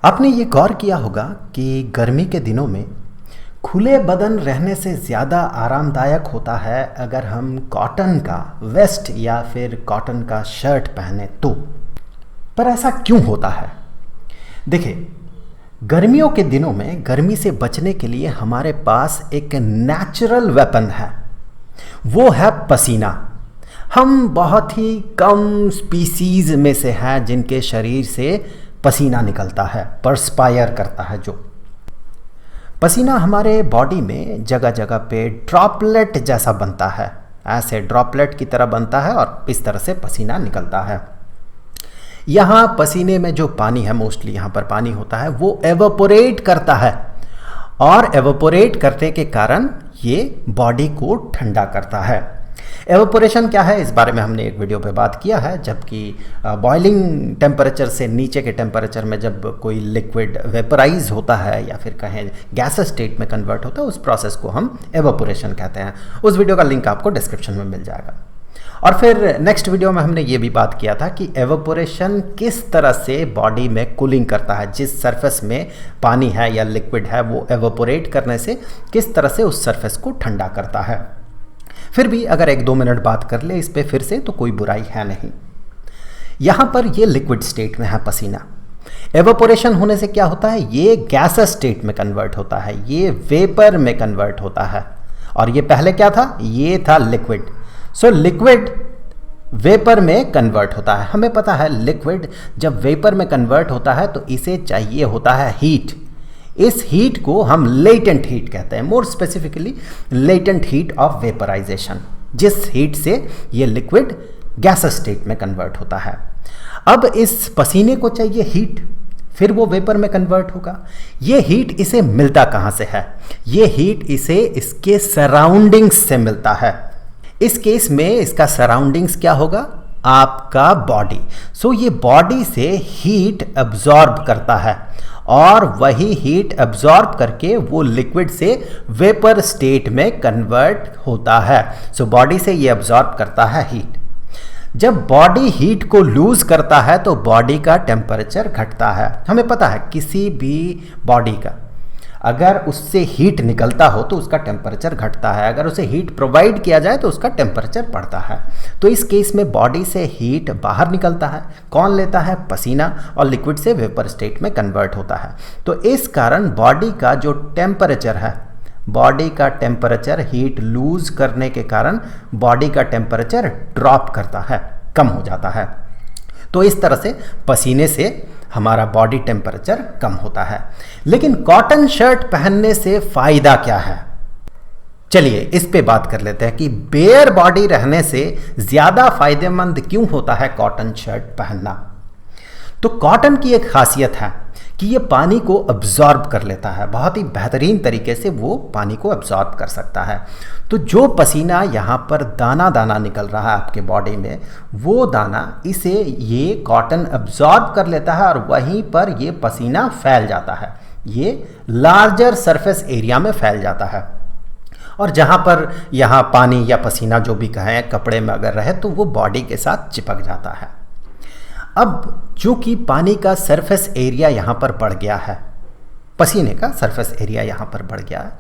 आपने ये गौर किया होगा कि गर्मी के दिनों में खुले बदन रहने से ज़्यादा आरामदायक होता है अगर हम कॉटन का वेस्ट या फिर कॉटन का शर्ट पहने तो। पर ऐसा क्यों होता है? देखिए, गर्मियों के दिनों में गर्मी से बचने के लिए हमारे पास एक नेचुरल वेपन है, वो है पसीना। हम बहुत ही कम स्पीसीज में से हैं जिनके शरीर से पसीना निकलता है, परस्पायर करता है। जो पसीना हमारे बॉडी में जगह जगह पे ड्रॉपलेट जैसा बनता है, ऐसे ड्रॉपलेट की तरह बनता है और इस तरह से पसीना निकलता है। यहाँ पसीने में जो पानी है, मोस्टली यहाँ पर पानी होता है, वो एवोपोरेट करता है और एवोपोरेट करने के कारण ये बॉडी को ठंडा करता है। एवोपोरेशन क्या है, इस बारे में हमने एक वीडियो पे बात किया है। जबकि बॉइलिंग टेम्परेचर से नीचे के टेम्परेचर में जब कोई लिक्विड वेपराइज होता है या फिर कहें गैस स्टेट में कन्वर्ट होता है, उस प्रोसेस को हम एवोपोरेशन कहते हैं। उस वीडियो का लिंक आपको डिस्क्रिप्शन में मिल जाएगा। और फिर नेक्स्ट वीडियो में हमने ये भी बात किया था कि एवोपोरेशन किस तरह से बॉडी में कूलिंग करता है। जिस सरफेस में पानी है या लिक्विड है, वो एवोपोरेट करने से किस तरह से उस सरफेस को ठंडा करता है। फिर भी अगर 1-2 मिनट बात कर ले इस पे फिर से तो कोई बुराई है नहीं। यहाँ पर ये लिक्विड स्टेट में है पसीना। एवोपोरेशन होने से क्या होता है, ये गैस स्टेट में कन्वर्ट होता है, ये वेपर में कन्वर्ट होता है। और ये पहले क्या था, ये था लिक्विड। सो लिक्विड वेपर में कन्वर्ट होता है। हमें पता है लिक्विड जब वेपर में कन्वर्ट होता है तो इसे चाहिए होता है हीट। इस हीट को हम लेटेंट हीट कहते हैं, more specifically latent heat of vaporisation, जिस हीट से ये लिक्विड गैस स्टेट में कन्वर्ट होता है। अब इस पसीने को चाहिए हीट, फिर वो वेपर में कन्वर्ट होगा। ये हीट इसे मिलता कहाँ से है? ये हीट इसे इसके सराउंडिंग्स से मिलता है। इस केस में इसका सराउंडिंग्स क्या होगा? आपका बॉडी। सो ये बॉडी से हीट एब्जॉर्ब करता है और वही हीट एब्जॉर्ब करके वो लिक्विड से वेपर स्टेट में कन्वर्ट होता है। सो बॉडी से ये एब्जॉर्ब करता है हीट। जब बॉडी हीट को लूज करता है तो बॉडी का टेम्परेचर घटता है। हमें पता है किसी भी बॉडी का अगर उससे हीट निकलता हो तो उसका टेम्परेचर घटता है, अगर उसे हीट प्रोवाइड किया जाए तो उसका टेम्परेचर बढ़ता है। तो इस केस में बॉडी से हीट बाहर निकलता है। कौन लेता है? पसीना, और लिक्विड से वेपर स्टेट में कन्वर्ट होता है। तो इस कारण बॉडी का जो टेम्परेचर है, बॉडी का टेम्परेचर हीट लूज करने के कारण बॉडी का टेम्परेचर ड्रॉप करता है, कम हो जाता है। तो इस तरह से पसीने से हमारा बॉडी टेम्परेचर कम होता है। लेकिन कॉटन शर्ट पहनने से फायदा क्या है? चलिए इस पे बात कर लेते हैं कि बेयर बॉडी रहने से ज्यादा फायदेमंद क्यों होता है कॉटन शर्ट पहनना। तो कॉटन की एक खासियत है कि ये पानी को अब्जॉर्ब कर लेता है, बहुत ही बेहतरीन तरीके से वो पानी को अब्जॉर्ब कर सकता है। तो जो पसीना यहाँ पर दाना दाना निकल रहा है आपके बॉडी में, वो दाना इसे ये कॉटन अब्जॉर्ब कर लेता है और वहीं पर ये पसीना फैल जाता है। ये लार्जर सरफेस एरिया में फैल जाता है और जहाँ पर यहाँ पानी या पसीना जो भी कहें कपड़े में अगर रहे तो वो बॉडी के साथ चिपक जाता है। अब चूंकि पानी का सरफेस एरिया यहाँ पर बढ़ गया है, पसीने का सरफेस एरिया यहाँ पर बढ़ गया है,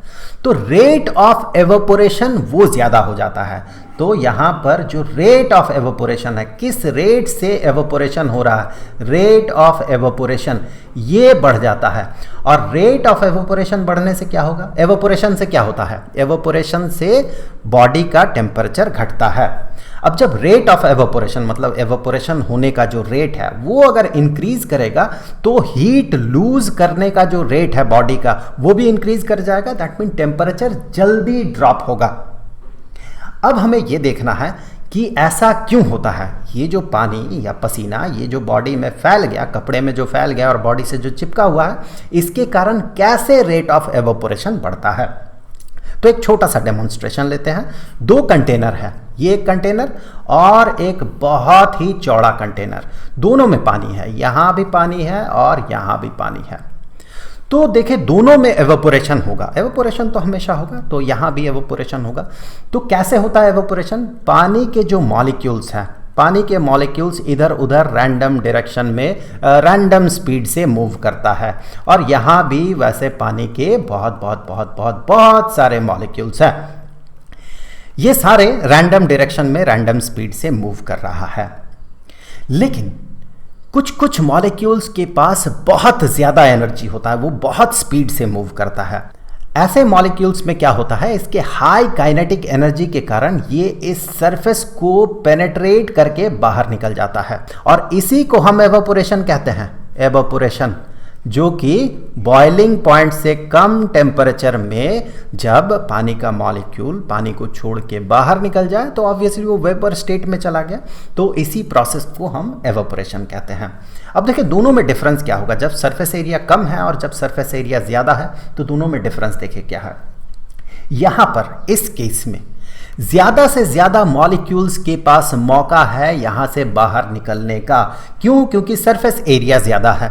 तो रेट ऑफ एवोपोरेशन वो ज़्यादा हो जाता है। तो यहाँ पर जो रेट ऑफ एवोपोरेशन है, किस रेट से एवोपोरेशन हो रहा है, रेट ऑफ एवोपोरेशन ये बढ़ जाता है। और रेट ऑफ एवोपोरेशन बढ़ने से क्या होगा? एवोपोरेशन से क्या होता है? एवोपोरेशन से बॉडी का टेम्परेचर घटता है। अब जब रेट ऑफ एवोपोरेशन मतलब एवोपोरेशन होने का जो रेट है वो अगर इंक्रीज करेगा तो हीट लूज करने का जो रेट है बॉडी का वो भी इंक्रीज कर जाएगा। दैट मीन टेम्परेचर जल्दी ड्रॉप होगा। अब हमें ये देखना है कि ऐसा क्यों होता है। ये जो पानी या पसीना ये जो बॉडी में फैल गया, कपड़े में जो फैल गया और बॉडी से जो चिपका हुआ है, इसके कारण कैसे रेट ऑफ एवोपोरेशन बढ़ता है। तो एक छोटा सा डेमोन्स्ट्रेशन लेते हैं। 2 कंटेनर है, ये एक कंटेनर और एक बहुत ही चौड़ा कंटेनर, दोनों में पानी है। यहाँ भी पानी है और यहाँ भी पानी है। तो देखिए दोनों में एवोपोरेशन होगा, एवोपोरेशन तो हमेशा होगा, तो यहाँ भी एवोपोरेशन होगा। तो कैसे होता है एवोपोरेशन? पानी के जो मॉलिक्यूल्स हैं पानी के मॉलिक्यूल्स इधर उधर रैंडम डायरेक्शन में रैंडम स्पीड से मूव करता है। और यहाँ भी वैसे पानी के बहुत सारे मॉलिक्यूल्स हैं। ये सारे रैंडम डायरेक्शन में रैंडम स्पीड से मूव कर रहा है। लेकिन कुछ मॉलिक्यूल्स के पास बहुत ज़्यादा एनर्जी होता है, वो बहुत स्पीड से मूव करता है। ऐसे मॉलिक्यूल्स में क्या होता है, इसके हाई काइनेटिक एनर्जी के कारण ये इस सरफेस को पेनेट्रेट करके बाहर निकल जाता है और इसी को हम एवापोरेशन कहते हैं। एवापोरेशन, जो कि बॉइलिंग पॉइंट से कम टेम्परेचर में जब पानी का मॉलिक्यूल पानी को छोड़ के बाहर निकल जाए तो ऑब्वियसली वो वेपर स्टेट में चला गया, तो इसी प्रोसेस को हम एवापोरेशन कहते हैं। अब देखिए दोनों में डिफरेंस क्या होगा, जब सरफेस एरिया कम है और जब सरफेस एरिया ज़्यादा है तो दोनों में डिफरेंस देखिए क्या है। यहाँ पर इस केस में ज़्यादा से ज़्यादा मॉलिक्यूल्स के पास मौका है यहाँ से बाहर निकलने का। क्यों? क्योंकि सरफेस एरिया ज़्यादा है।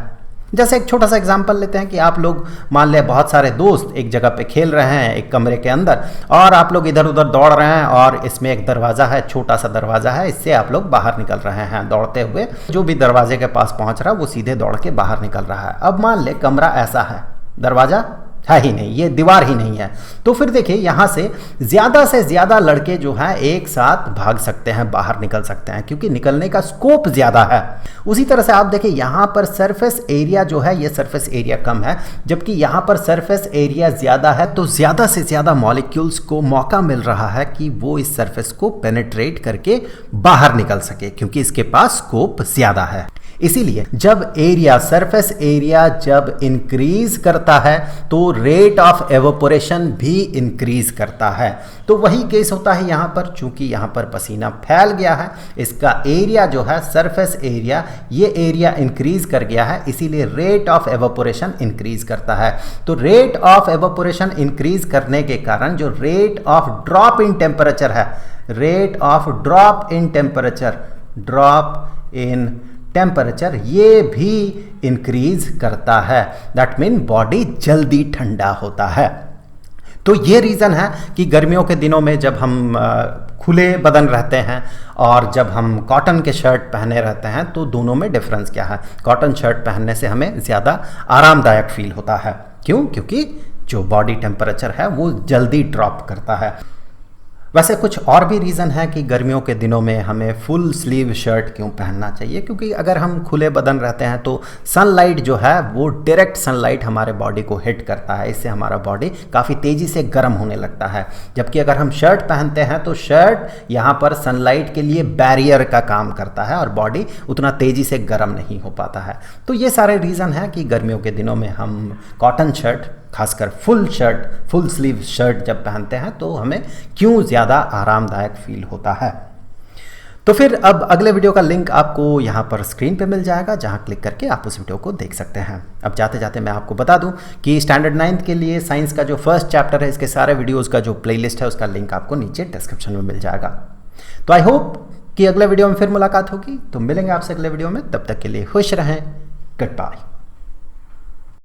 जैसे एक छोटा सा एग्जांपल लेते हैं कि आप लोग मान लें बहुत सारे दोस्त एक जगह पे खेल रहे हैं एक कमरे के अंदर, और आप लोग इधर उधर दौड़ रहे हैं और इसमें एक दरवाज़ा है, छोटा सा दरवाज़ा है, इससे आप लोग बाहर निकल रहे हैं दौड़ते हुए। जो भी दरवाजे के पास पहुंच रहा है वो सीधे दौड़ के बाहर निकल रहा है। अब मान लें कमरा ऐसा है, दरवाज़ा है ही नहीं, ये दीवार ही नहीं है, तो फिर देखिए यहाँ से ज़्यादा लड़के जो हैं एक साथ भाग सकते हैं, बाहर निकल सकते हैं, क्योंकि निकलने का स्कोप ज़्यादा है। उसी तरह से आप देखिए यहाँ पर सरफेस एरिया जो है ये सरफेस एरिया कम है, जबकि यहाँ पर सरफेस एरिया ज़्यादा है, तो ज़्यादा से ज़्यादा मॉलिक्यूल्स को मौका मिल रहा है कि वो इस सरफेस को पेनेट्रेट करके बाहर निकल सके, क्योंकि इसके पास स्कोप ज़्यादा है। इसीलिए जब एरिया, सरफेस एरिया जब इंक्रीज करता है तो रेट ऑफ एवोपोरेशन भी इंक्रीज करता है। तो वही केस होता है यहाँ पर, चूंकि यहाँ पर पसीना फैल गया है, इसका एरिया जो है सरफेस एरिया, ये एरिया इंक्रीज कर गया है, इसीलिए रेट ऑफ एवोपोरेशन इंक्रीज करता है। तो रेट ऑफ एवोपोरेशन इंक्रीज करने के कारण जो rate of drop in temperature है, rate of drop in temperature, drop in temperature, ये भी इंक्रीज करता है। दैट मीन बॉडी जल्दी ठंडा होता है। तो ये रीज़न है कि गर्मियों के दिनों में जब हम खुले बदन रहते हैं और जब हम कॉटन के शर्ट पहने रहते हैं तो दोनों में डिफरेंस क्या है। कॉटन शर्ट पहनने से हमें ज़्यादा आरामदायक फील होता है। क्यों? क्योंकि जो बॉडी टेम्परेचर है वो जल्दी ड्रॉप करता है। वैसे कुछ और भी रीज़न है कि गर्मियों के दिनों में हमें फुल स्लीव शर्ट क्यों पहनना चाहिए, क्योंकि अगर हम खुले बदन रहते हैं तो सनलाइट जो है वो डायरेक्ट सनलाइट हमारे बॉडी को हिट करता है, इससे हमारा बॉडी काफ़ी तेज़ी से गर्म होने लगता है। जबकि अगर हम शर्ट पहनते हैं तो शर्ट यहाँ पर सनलाइट के लिए बैरियर का काम करता है और बॉडी उतना तेज़ी से गर्म नहीं हो पाता है। तो ये सारे रीज़न हैं कि गर्मियों के दिनों में हम कॉटन शर्ट, खासकर full shirt, full sleeve shirt जब पहनते हैं तो हमें क्यों ज़्यादा आरामदायक फील होता है। तो फिर अब अगले वीडियो का लिंक आपको यहाँ पर स्क्रीन पे मिल जाएगा, जहाँ क्लिक करके आप उस वीडियो को देख सकते हैं। अब जाते जाते मैं आपको बता दूं कि स्टैंडर्ड 9th के लिए साइंस का जो फर्स्ट चैप्टर है, इसके सारे वीडियोज़ का जो प्लेलिस्ट है उसका लिंक आपको नीचे डिस्क्रिप्शन में मिल जाएगा। तो आई होप कि अगले वीडियो में फिर मुलाकात होगी। तो मिलेंगे आपसे अगले वीडियो में, तब तक के लिए खुश रहें। Good bye.